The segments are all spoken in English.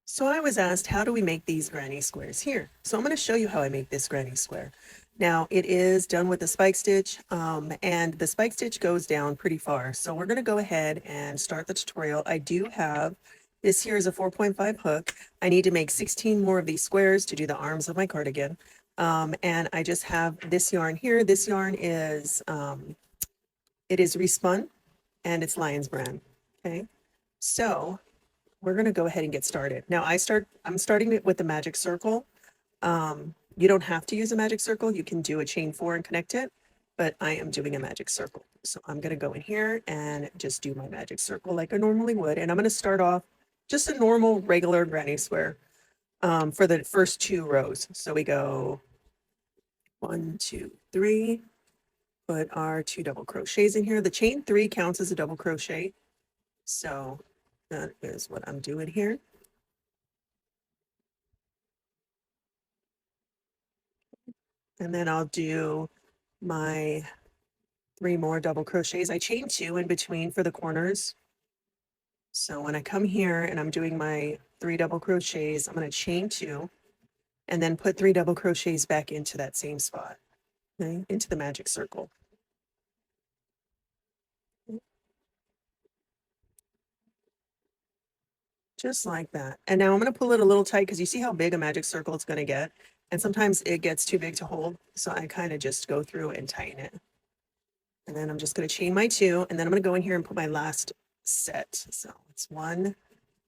So I was asked, how do we make these granny squares here? So I'm going to show you how I make this granny square. Now it is done with the spike stitch, and the spike stitch goes down pretty far. So we're going to go ahead and start the tutorial. I do have, this here is a 4.5 hook. I need to make 16 more of these squares to do the arms of my cardigan. And I just have this yarn here. This yarn is, it is respun and it's lion's brand. Okay. So we're going to go ahead and get started. Now I'm starting it with the magic circle. You don't have to use a magic circle. You can do a chain 4 and connect it, but I am doing a magic circle. So I'm going to go in here and just do my magic circle like I normally would. And I'm going to start off just a normal regular granny square for the first 2 rows. So we go 1, 2, 3, put our 2 double crochets in here. The chain 3 counts as a double crochet. So that is what I'm doing here. And then I'll do my 3 more double crochets. I chain 2 in between for the corners. So when I come here and I'm doing my 3 double crochets, I'm going to chain 2 and then put 3 double crochets back into that same spot, okay, into the magic circle. Just like that. And now I'm going to pull it a little tight because you see how big a magic circle it's going to get. And sometimes it gets too big to hold. So I kind of just go through and tighten it. And then I'm just going to chain my 2, and then I'm going to go in here and put my last set. So it's 1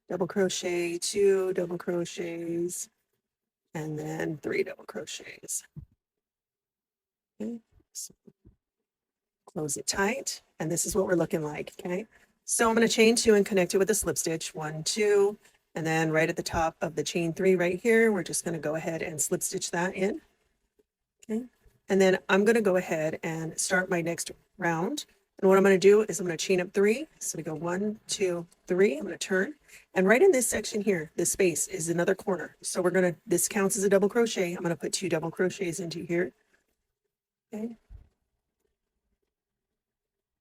double crochet, 2 double crochets, and then 3 double crochets. Okay, so close it tight, and this is what we're looking like. Okay, so I'm going to chain 2 and connect it with a slip stitch, 1, 2, and then right at the top of the chain 3 right here, we're just going to go ahead and slip stitch that in. Okay, and then I'm going to go ahead and start my next round. And what I'm going to do is I'm going to chain up 3. So we go 1, 2, 3. I'm going to turn. And right in this section here, this space is another corner. So we're going to, this counts as a double crochet. I'm going to put 2 double crochets into here. Okay.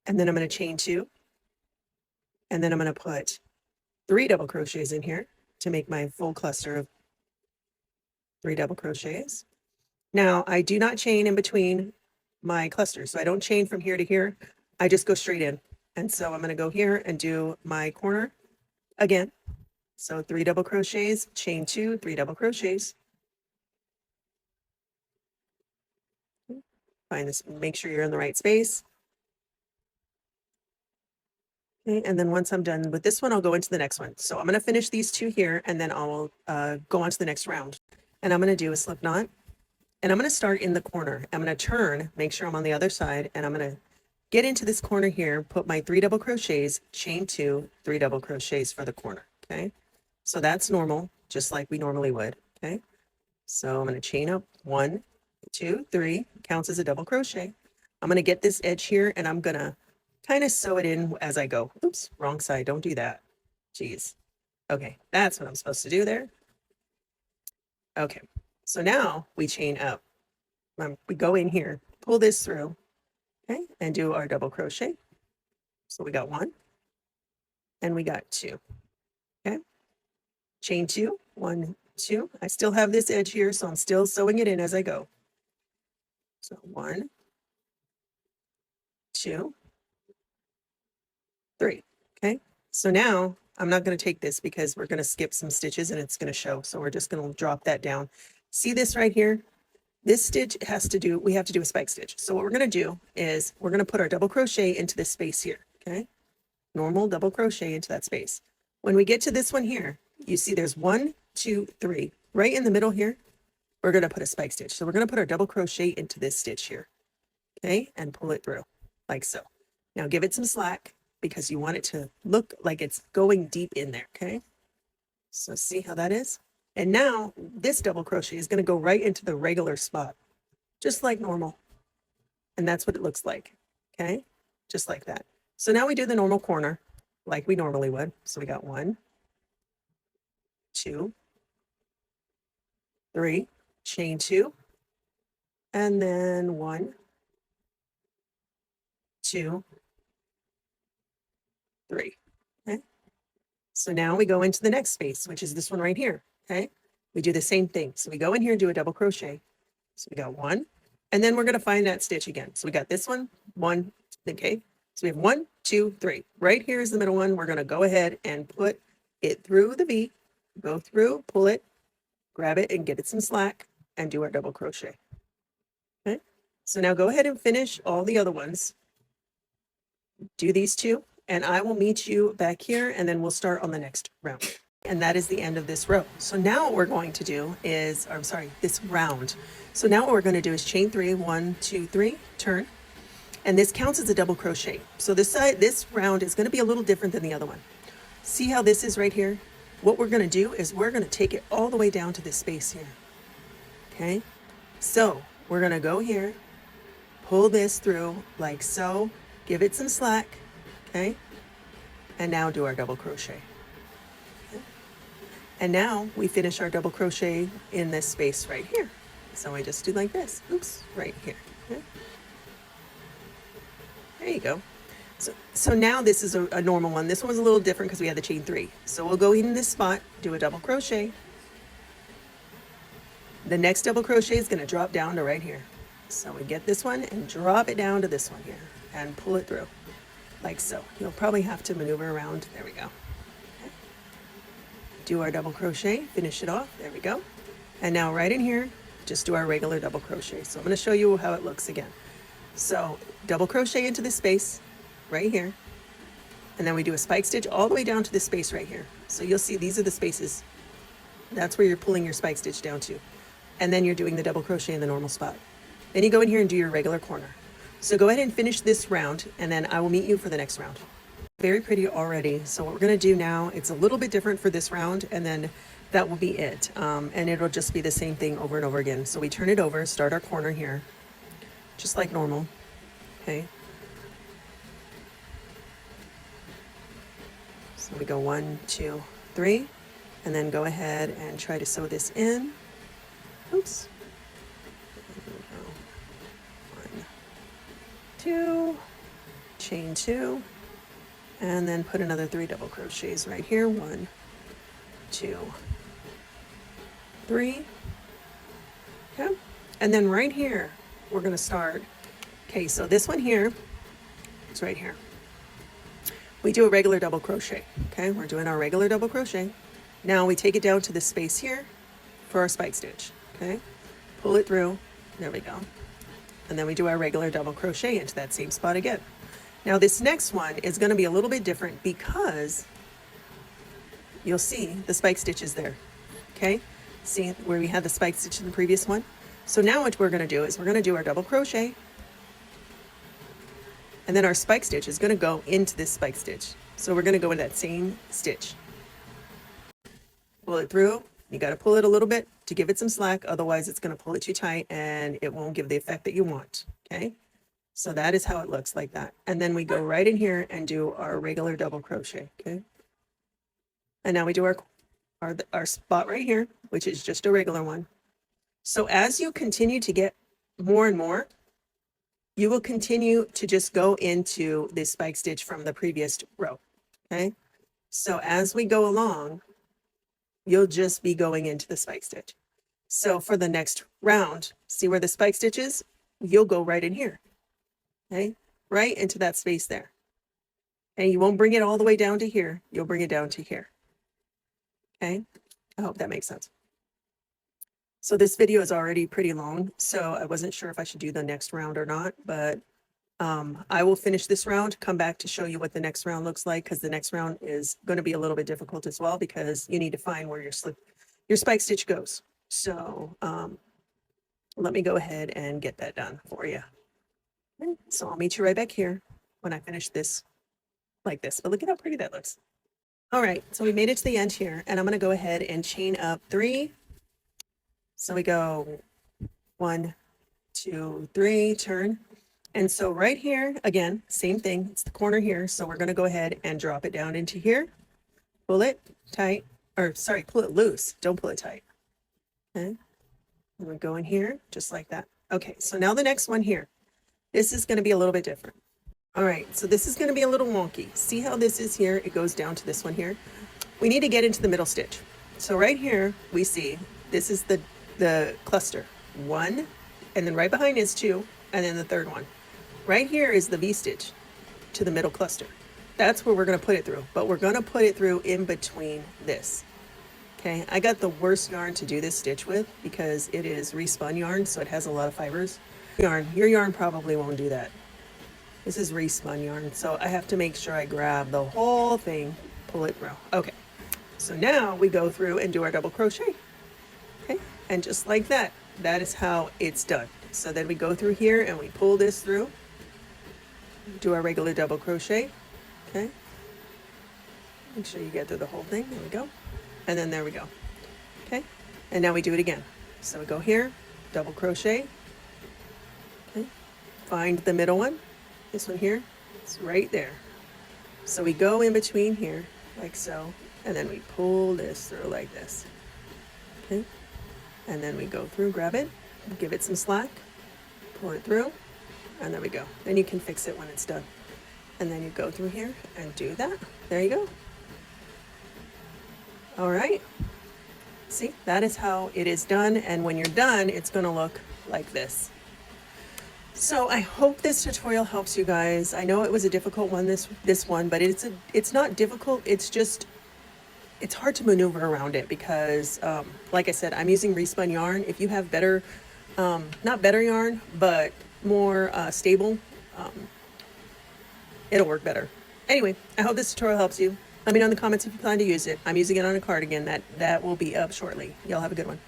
And then I'm going to chain 2. And then I'm going to put 3 double crochets in here to make my full cluster of 3 double crochets. Now I do not chain in between my clusters. So I don't chain from here to here. I just go straight in. And so I'm going to go here and do my corner again. So 3 double crochets, chain 2, 3 double crochets. Find this, make sure you're in the right space. Okay, and then once I'm done with this one, I'll go into the next one. So I'm going to finish these 2 here, and then I'll go on to the next round. And I'm going to do a slip knot. And I'm going to start in the corner. I'm going to turn, make sure I'm on the other side, and I'm going to get into this corner here, put my 3 double crochets, chain 2, 3 double crochets for the corner. Okay, so that's normal, just like we normally would. Okay, so I'm going to chain up 1, 2, 3, counts as a double crochet. I'm going to get this edge here, and I'm going to kind of sew it in as I go. Oops, wrong side. Don't do that. Jeez. Okay, that's what I'm supposed to do there. Okay, so now we chain up. We go in here, pull this through, okay, and do our double crochet. So we got 1 and we got 2. Okay, chain 2, 1, 2. I still have this edge here, so I'm still sewing it in as I go. So 1, 2, 3. Okay, so now I'm not going to take this because we're going to skip some stitches and it's going to show. So we're just going to drop that down. See this right here? This stitch has to do, we have to do a spike stitch. So what we're going to do is we're going to put our double crochet into this space here. Okay, normal double crochet into that space. When we get to this one here, you see there's 1, 2, 3. Right in the middle here, we're going to put a spike stitch. So we're going to put our double crochet into this stitch here. Okay, and pull it through like so. Now give it some slack because you want it to look like it's going deep in there. Okay, so see how that is? And now this double crochet is going to go right into the regular spot, just like normal. And that's what it looks like. Okay, just like that. So now we do the normal corner like we normally would. So we got 1, 2, 3, chain 2, and then 1, 2, 3. Okay, So now we go into the next space, which is this one right here. Okay. We do the same thing. So we go in here and do a double crochet. So we got one, and then we're going to find that stitch again. So we got this one, okay. So we have 1, 2, 3. Right here is the middle one. We're going to go ahead and put it through the V, go through, pull it, grab it and get it some slack and do our double crochet. Okay. So now go ahead and finish all the other ones. Do these two, and I will meet you back here, and then we'll start on the next round. And that is the end of this row. So now what we're going to do is, this round. So now what we're going to do is chain 3, 1, 2, 3, turn. And this counts as a double crochet. So this round is going to be a little different than the other one. See how this is right here? What we're going to do is we're going to take it all the way down to this space here. Okay. So we're going to go here, pull this through like so, give it some slack. Okay. And now do our double crochet. Okay. And now we finish our double crochet in this space right here. So I just do like this. Oops, right here. Okay. There you go. So now this is a normal one. This one was a little different because we had the chain 3. So we'll go in this spot, do a double crochet. The next double crochet is going to drop down to right here. So we get this one and drop it down to this one here and pull it through like so. You'll probably have to maneuver around. There we go. Okay. Do our double crochet, finish it off. There we go. And now right in here, just do our regular double crochet. So I'm going to show you how it looks again. So double crochet into this space right here, and then we do a spike stitch all the way down to this space right here. So you'll see these are the spaces. That's where you're pulling your spike stitch down to, and then you're doing the double crochet in the normal spot. Then you go in here and do your regular corner. So go ahead and finish this round, and then I will meet you for the next round. Very pretty already. So what we're going to do now, it's a little bit different for this round, and then that will be it. And it'll just be the same thing over and over again. So we turn it over, start our corner here, just like normal. Okay. So we go 1, 2, 3, and then go ahead and try to sew this in. Oops. 1, 2, chain 2, and then put another 3 double crochets right here. 1, 2, 3. Okay. And then right here, we're going to start. Okay, so this one here is right here. We do a regular double crochet. Okay, we're doing our regular double crochet. Now we take it down to this space here for our spike stitch. Okay, pull it through. There we go. And then we do our regular double crochet into that same spot again. Now this next one is going to be a little bit different because you'll see the spike stitches there. Okay, see where we had the spike stitch in the previous one? So now what we're going to do is we're going to do our double crochet, and then our spike stitch is going to go into this spike stitch. So we're going to go in that same stitch. Pull it through. You got to pull it a little bit to give it some slack. Otherwise it's going to pull it too tight and it won't give the effect that you want. Okay. So that is how it looks, like that. And then we go right in here and do our regular double crochet. Okay. And now we do our spot right here, which is just a regular one. So as you continue to get more and more, you will continue to just go into this spike stitch from the previous row. Okay. So as we go along, you'll just be going into the spike stitch. So for the next round, see where the spike stitch is? You'll go right in here. Okay. Right into that space there. And you won't bring it all the way down to here. You'll bring it down to here. Okay. I hope that makes sense. So this video is already pretty long, so I wasn't sure if I should do the next round or not, but I will finish this round, come back to show you what the next round looks like, because the next round is going to be a little bit difficult as well, because you need to find where your spike stitch goes. So let me go ahead and get that done for you. Okay, so I'll meet you right back here when I finish this like this, but look at how pretty that looks. All right, so we made it to the end here, and I'm going to go ahead and chain up 3. So we go 1, 2, 3, turn. And so right here, again, same thing. It's the corner here. So we're going to go ahead and drop it down into here. Pull it tight, or sorry, pull it loose. Don't pull it tight. Okay. And we go in here just like that. Okay. So now the next one here, this is going to be a little bit different. All right. So this is going to be a little wonky. See how this is here? It goes down to this one here. we need to get into the middle stitch. So right here we see this is the cluster, 1, and then right behind is 2, and then the third one. Right here is the V-stitch to the middle cluster. That's where we're going to put it through, but we're going to put it through in between this. Okay, I got the worst yarn to do this stitch with because it is respun yarn, so it has a lot of fibers. Your yarn probably won't do that. This is respun yarn, so I have to make sure I grab the whole thing, pull it through. Okay, so now we go through and do our double crochet. Okay, and just like that, that is how it's done. So then we go through here and we pull this through, do our regular double crochet. Okay, make sure you get through the whole thing. There we go. And then there we go. Okay, and now we do it again. So we go here, double crochet. Okay, find the middle one. This one here, it's right there. So we go in between here, like so, and then we pull this through like this. Okay, and then we go through, grab it, give it some slack, pull it through, and there we go. Then you can fix it when it's done. And then you go through here and do that. There you go. All right. See, that is how it is done. And when you're done, it's going to look like this. So I hope this tutorial helps you guys. I know it was a difficult one, this one, but it's not difficult. It's just, it's hard to maneuver around it because, like I said, I'm using respun yarn. If you have better, not better yarn, but more stable, it'll work better. Anyway, I hope this tutorial helps you. Let me know in the comments if you plan to use it. I'm using it on a cardigan that will be up shortly. Y'all have a good one.